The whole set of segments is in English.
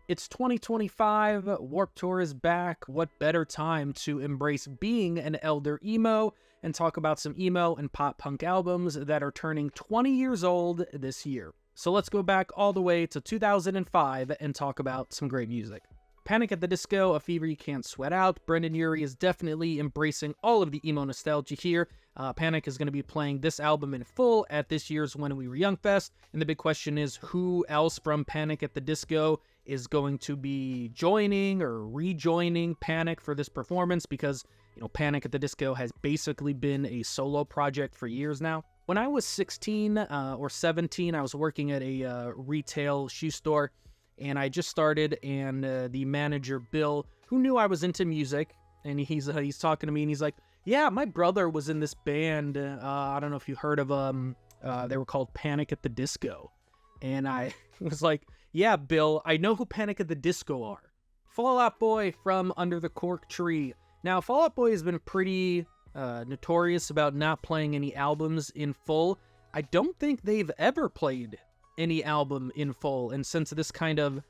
It's 2025, Warped Tour is back. What better time to embrace being an elder emo and talk about some emo and pop punk albums that are turning 20 years old this year. So let's go back all the way to 2005 and talk about some great music. Panic at the Disco, A Fever You Can't Sweat Out. Brendan Urie is definitely embracing all of the emo nostalgia here. Panic is going to be playing this album in full at this year's When We Were Young Fest. And the big question is, who else from Panic at the Disco is going to be joining or rejoining Panic for this performance? Because, you know, Panic at the Disco has basically been a solo project for years now. When I was 16 or 17, I was working at a retail shoe store. And I just started, and the manager, Bill, who knew I was into music, and he's talking to me, and he's like, yeah, my brother was in this band, I don't know if you heard of them, they were called Panic at the Disco. And I was like, yeah, Bill, I know who Panic at the Disco are. Fall Out Boy from Under the Cork Tree. Now, Fall Out Boy has been pretty notorious about not playing any albums in full. I don't think they've ever played any album in full, and since this kind of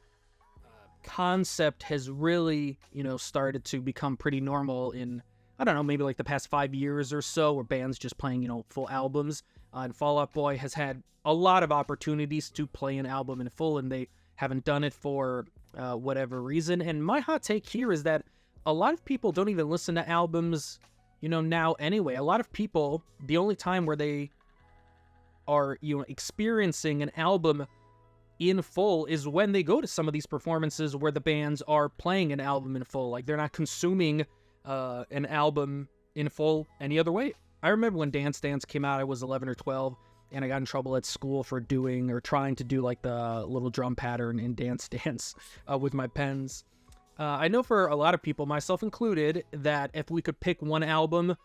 concept has really, you know, started to become pretty normal in, I don't know, maybe like the past 5 years or so, where bands just playing, you know, full albums, and Fall Out Boy has had a lot of opportunities to play an album in full, and they haven't done it for whatever reason. And my hot take here is that a lot of people don't even listen to albums, you know, now anyway. A lot of people, the only time where they are, you know, experiencing an album in full is when they go to some of these performances where the bands are playing an album in full. Like, they're not consuming an album in full any other way. I remember when Dance Dance came out, I was 11 or 12, and I got in trouble at school for doing or trying to do like the little drum pattern in Dance Dance with my pens. I know for a lot of people, myself included, that if we could pick one album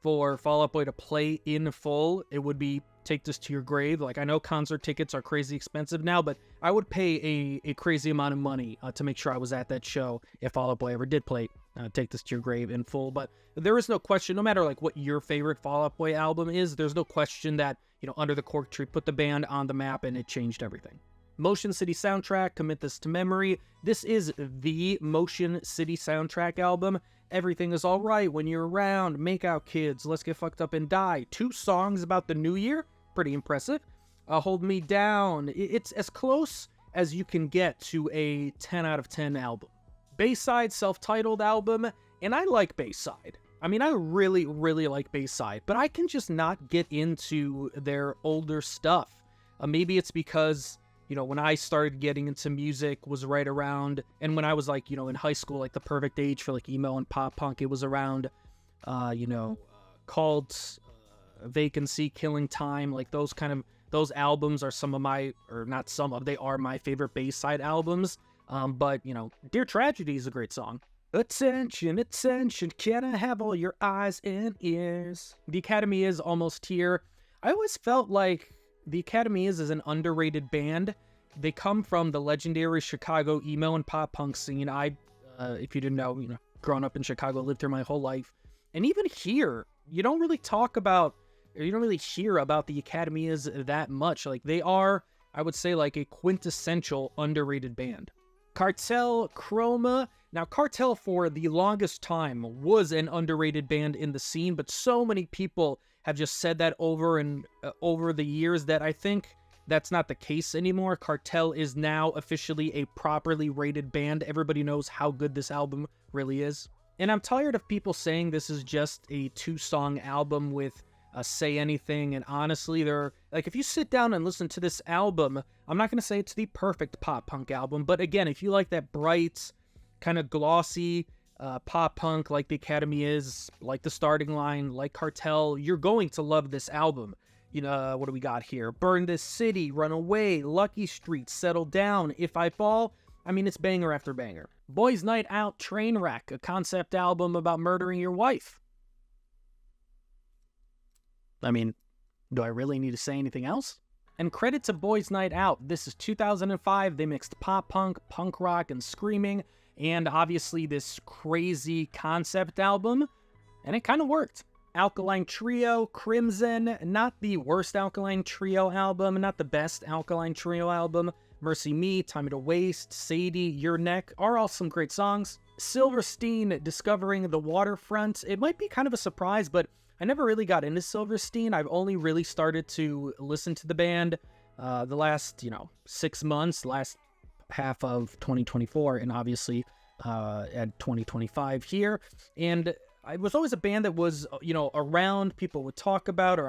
for Fall Out Boy to play in full, it would be Take This to Your Grave. Like, I know concert tickets are crazy expensive now, but I would pay a crazy amount of money to make sure I was at that show if Fall Out Boy ever did play Take This to Your Grave in full. But there is no question, no matter like what your favorite Fall Out Boy album is, there's no question that, you know, Under the Cork Tree put the band on the map and it changed everything. Motion City Soundtrack, Commit This to Memory. This is the Motion City Soundtrack album. Everything is Alright, When You're Around, Make Out Kids, Let's Get Fucked Up and Die. 2 songs about the new year. Pretty impressive. Hold Me Down. It's as close as you can get to a 10 out of 10 album. Bayside, self-titled album, and I like Bayside. I mean, I really, really like Bayside, but I can just not get into their older stuff. Maybe it's because, you know, when I started getting into music was right around, and when I was like, you know, in high school, like the perfect age for like emo and pop punk, it was around, Called Vacancy, Killing Time, like those albums are some of my, or not some of, they are my favorite Bayside albums. But, you know, Dear Tragedy is a great song. Attention, attention, can I have all your eyes and ears? The Academy is almost here. I always felt like the Academy is an underrated band. They come from the legendary Chicago emo and pop punk scene. I, if you didn't know, you know, growing up in Chicago, lived there my whole life. And even here, you don't really hear about the Academy is that much. Like, they are, I would say, like a quintessential underrated band. Cartel, Chroma. Now, Cartel for the longest time was an underrated band in the scene, but so many people have just said that over and over the years that I think that's not the case anymore. Cartel is now officially a properly rated band. Everybody knows how good this album really is. And I'm tired of people saying this is just a 2-song album with Say Anything, and honestly, like, if you sit down and listen to this album, I'm not going to say it's the perfect pop punk album, but again, if you like that bright, kind of glossy pop punk like the Academy is, like The Starting Line, like Cartel, you're going to love this album. You know, what do we got here? Burn This City, Run Away, Lucky Street, Settle Down, If I Fall. I mean, it's banger after banger. Boys Night Out, TrainWreck, a concept album about murdering your wife. I mean, do I really need to say anything else? And credit to Boys Night Out. This is 2005. They mixed pop punk, punk rock, and screaming, and obviously this crazy concept album, and it kind of worked. Alkaline Trio, Crimson, not the worst Alkaline Trio album, not the best Alkaline Trio album, Mercy Me, Time to Waste, Sadie, Your Neck are all some great songs. Silverstein, Discovering the Waterfront. It might be kind of a surprise, but I never really got into Silverstein. I've only really started to listen to the band the last, 6 months, last half of 2024, and obviously at 2025 here. And I was always a band that was, around, people would talk about, or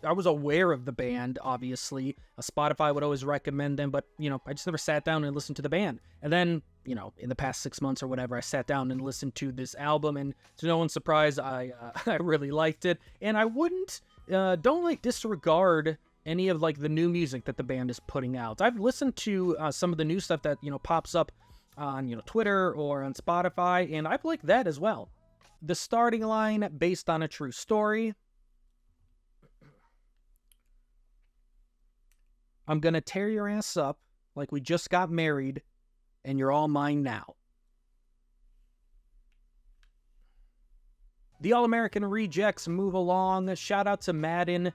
I was aware of the band, obviously. Spotify would always recommend them, but, I just never sat down and listened to the band. And then, in the past 6 months or whatever, I sat down and listened to this album, and to no one's surprise, I really liked it. And I don't disregard any of the new music that the band is putting out. I've listened to some of the new stuff that, pops up on, Twitter or on Spotify, and I've liked that as well. The Starting Line, Based on a True Story. I'm gonna tear your ass up like we just got married, and you're all mine now. The All-American Rejects, Move Along. Shout out to Madden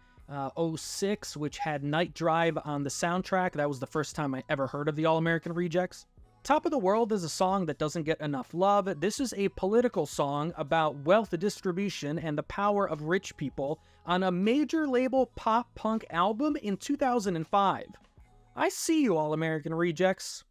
06, which had Night Drive on the soundtrack. That was the first time I ever heard of the All-American Rejects. Top of the World is a song that doesn't get enough love. This is a political song about wealth distribution and the power of rich people on a major label pop-punk album in 2005. I see you, All-American Rejects.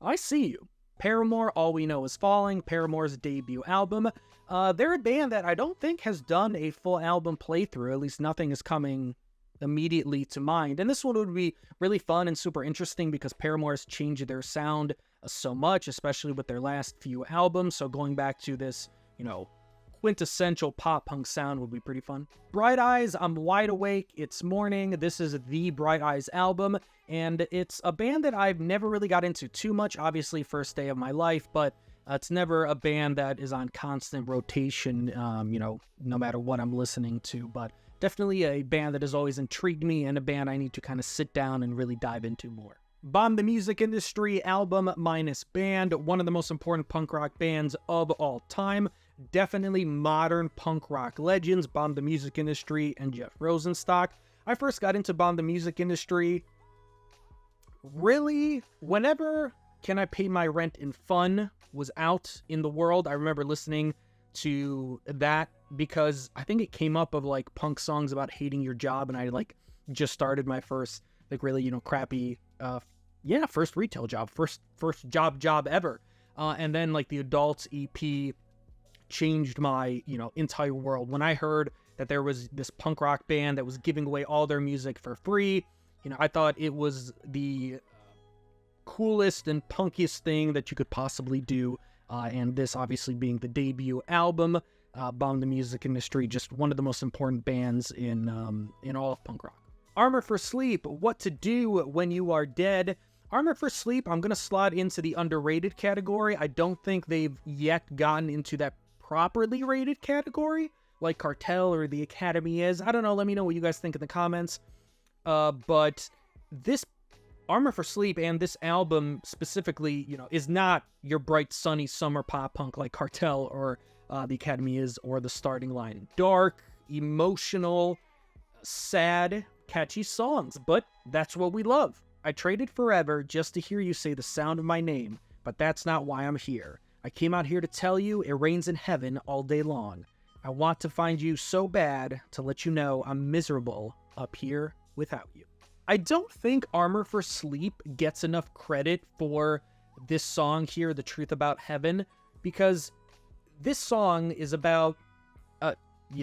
I see you. Paramore, All We Know Is Falling, Paramore's debut album. They're a band that I don't think has done a full album playthrough. At least nothing is coming immediately to mind. And this one would be really fun and super interesting because Paramore has changed their sound so much, especially with their last few albums. So going back to this, quintessential pop-punk sound would be pretty fun. Bright Eyes, I'm Wide Awake, It's Morning. This is the Bright Eyes album, and it's a band that I've never really got into too much. Obviously, first day of my life, but it's never a band that is on constant rotation, no matter what I'm listening to. But definitely a band that has always intrigued me, and a band I need to kind of sit down and really dive into more. Bomb the Music Industry, album minus band, one of the most important punk rock bands of all time. Definitely modern punk rock legends, Bomb the Music Industry and Jeff Rosenstock. I first got into Bomb the Music Industry really whenever Can I Pay My Rent in Fun was out in the world. I remember listening to that because I think it came up of punk songs about hating your job, and I just started my first really crappy first retail job, first job ever, and then the Adults EP changed my entire world when I heard that there was this punk rock band that was giving away all their music for free. I thought it was the coolest and punkiest thing that you could possibly do, and this obviously being the debut album, Bomb the Music Industry, just one of the most important bands in all of punk rock. Armor for Sleep, What to Do When You Are Dead. Armor for Sleep, I'm going to slot into the underrated category. I don't think they've yet gotten into that properly rated category, like Cartel or the Academy is. I don't know, let me know what you guys think in the comments. But this Armor for Sleep and this album specifically, is not your bright, sunny summer pop punk like Cartel or the Academy is, or the Starting Line. Dark, emotional, sad, catchy songs, but that's what we love. I traded forever just to hear you say the sound of my name, but that's not why I'm here. I came out here to tell you it rains in heaven all day long. I want to find you so bad to let you know I'm miserable up here without you. I don't think Armor for Sleep gets enough credit for this song here, The Truth About Heaven, because this song is about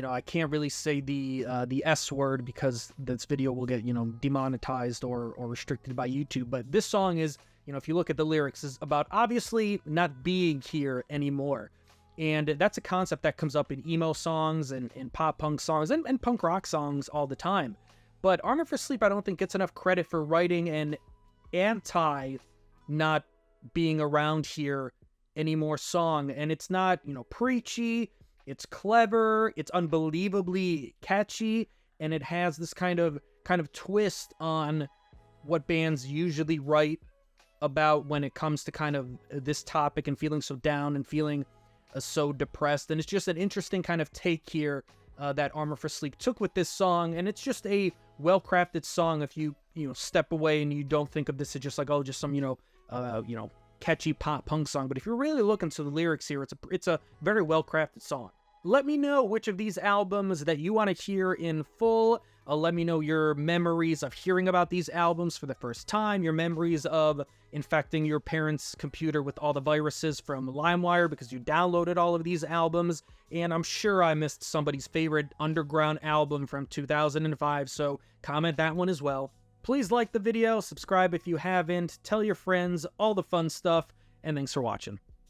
I can't really say the S word because this video will get, demonetized or restricted by YouTube. But this song is, if you look at the lyrics, is about obviously not being here anymore. And that's a concept that comes up in emo songs and pop punk songs and punk rock songs all the time. But Armor for Sleep, I don't think gets enough credit for writing an anti not being around here anymore song. And it's not, preachy. It's clever, it's unbelievably catchy, and it has this kind of twist on what bands usually write about when it comes to kind of this topic and feeling so down and feeling so depressed. And it's just an interesting kind of take here that Armor for Sleep took with this song, and it's just a well-crafted song if you step away and you don't think of this as just like, oh, just some, catchy pop punk song. But if you're really looking to the lyrics here, it's a very well-crafted song. Let me know which of these albums that you want to hear in full. Let me know your memories of hearing about these albums for the first time, your memories of infecting your parents' computer with all the viruses from LimeWire because you downloaded all of these albums, and I'm sure I missed somebody's favorite underground album from 2005, so comment that one as well. Please like the video, subscribe if you haven't, tell your friends, all the fun stuff, and thanks for watching.